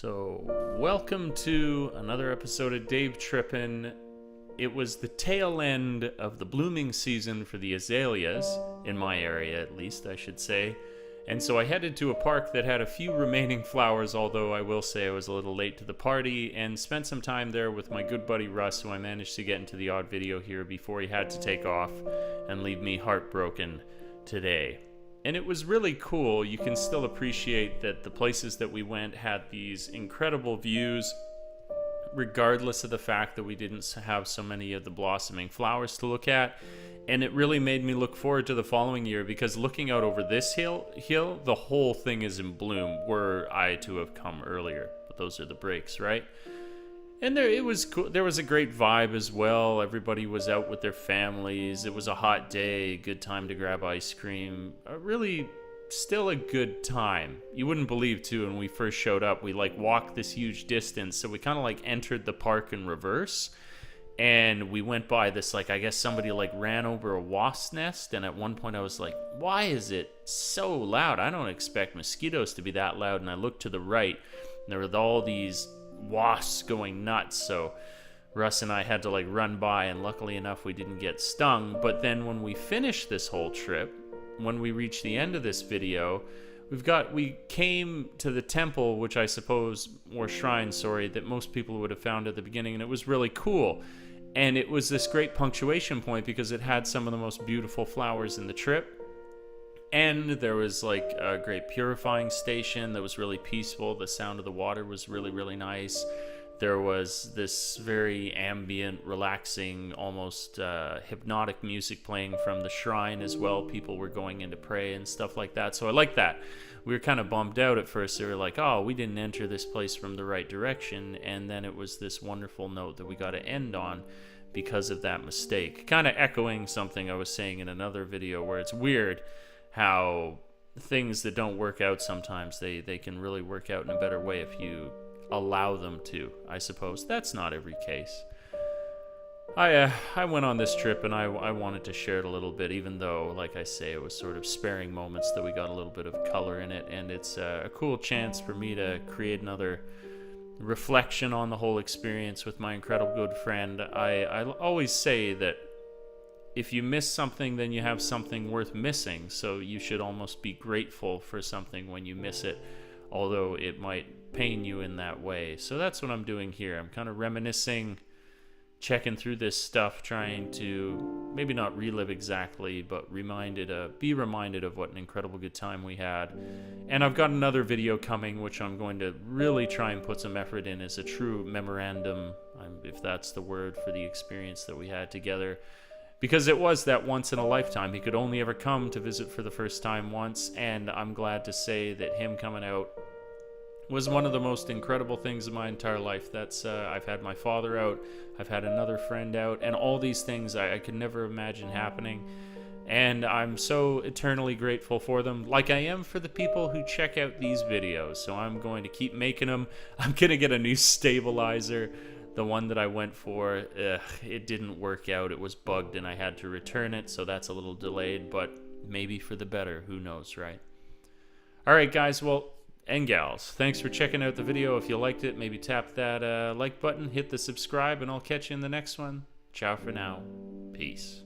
So, welcome to another episode of Dave Trippin'. It was the tail end of the blooming season for the azaleas, in my area at least, I should say. And so I headed to a park that had a few remaining flowers, although I will say I was a little late to the party, and spent some time there with my good buddy Russ, who I managed to get into the odd video here before he had to take off and leave me heartbroken today. And it was really cool. You can still appreciate that the places that we went had these incredible views, regardless of the fact that we didn't have so many of the blossoming flowers to look at. And it really made me look forward to the following year, because looking out over this hill, the whole thing is in bloom, were I to have come earlier. But those are the breaks, right? And it was cool. There was a great vibe as well. Everybody was out with their families. It was a hot day, good time to grab ice cream. Really, still a good time. You wouldn't believe, too, when we first showed up, we walked this huge distance. So we kind of entered the park in reverse. And we went by this, I guess somebody ran over a wasp nest. And at one point I was like, why is it so loud? I don't expect mosquitoes to be that loud. And I looked to the right, and there were all these wasps going nuts. So Russ and I had to run by, and luckily enough we didn't get stung. But then when we finished this whole trip, when we reached the end of this video, we came to the temple, which I suppose, or shrine, sorry, that most people would have found at the beginning, and it was really cool. And it was this great punctuation point because it had some of the most beautiful flowers in the trip. And there was a great purifying station that was really peaceful. The sound of the water was really, really nice. There was this very ambient, relaxing, almost hypnotic music playing from the shrine as well. People were going in to pray and stuff like that. So I like that. We were kind of bummed out at first. They were like, oh, we didn't enter this place from the right direction. And then it was this wonderful note that we got to end on because of that mistake. Kind of echoing something I was saying in another video, where it's weird how things that don't work out sometimes, they can really work out in a better way if you allow them to. I suppose that's not every case. I went on this trip, and I wanted to share it a little bit, even though, like I say, it was sort of sparing moments that we got a little bit of color in it. And it's a cool chance for me to create another reflection on the whole experience with my incredible good friend. I always say that if you miss something, then you have something worth missing. So you should almost be grateful for something when you miss it, although it might pain you in that way. So that's what I'm doing here. I'm kind of reminiscing, checking through this stuff, trying to maybe not relive exactly, but be reminded of what an incredible good time we had. And I've got another video coming, which I'm going to really try and put some effort in as a true memorandum, if that's the word, for the experience that we had together. Because it was that once in a lifetime. He could only ever come to visit for the first time once, and I'm glad to say that him coming out was one of the most incredible things in my entire life. That's I've had my father out, I've had another friend out, and all these things I could never imagine happening. And I'm so eternally grateful for them, like I am for the people who check out these videos. So I'm going to keep making them. I'm going to get a new stabilizer. The one that I went for, it didn't work out. It was bugged and I had to return it, so that's a little delayed, but maybe for the better. Who knows, right? All right, guys, well, and gals, thanks for checking out the video. If you liked it, maybe tap that like button, hit the subscribe, and I'll catch you in the next one. Ciao for now. Peace.